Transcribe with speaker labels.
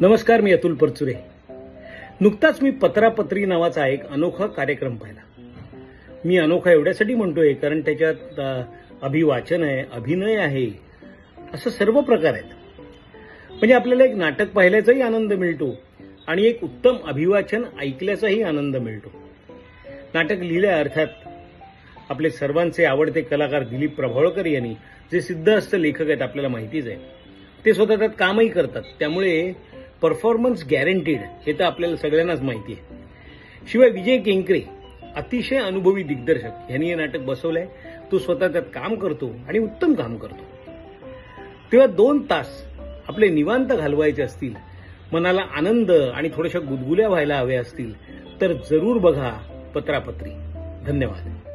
Speaker 1: नमस्कार, मी अतुल परचुरे. नुकताच मी पत्रापत्री नावाचा एक अनोखा कार्यक्रम पाहिला. मी अनोखा एवढ्यासाठी म्हणतोय कारण त्याच्यात अभिवाचन आहे, अभिनय आहे, असं सर्व प्रकार आहेत. म्हणजे आपल्याला एक नाटक पाहिल्याचाही आनंद मिळतो आणि एक उत्तम अभिवाचन ऐकल्याचाही आनंद मिळतो. नाटक लिहिलंय अर्थात आपले सर्वांचे आवडते कलाकार दिलीप प्रभावळकर यांनी, जे सिद्धहस्त लेखक आहेत, आपल्याला माहितीच आहे. ते स्वतः त्यात कामही करतात, त्यामुळे परफॉर्मन्स गॅरंटीड हे तर आपल्याला सगळ्यांनाच माहिती आहे. शिवाय विजय केंकरे, अतिशय अनुभवी दिग्दर्शक, यांनी हे नाटक बसवलंय. तो स्वतः त्यात काम करतो आणि उत्तम काम करतो. तेव्हा 2 तास आपले निवांत घालवायचे असतील, मनाला आनंद आणि थोड्याशा गुदगुल्या व्हायला हव्या असतील, तर जरूर बघा पत्रापत्री. धन्यवाद.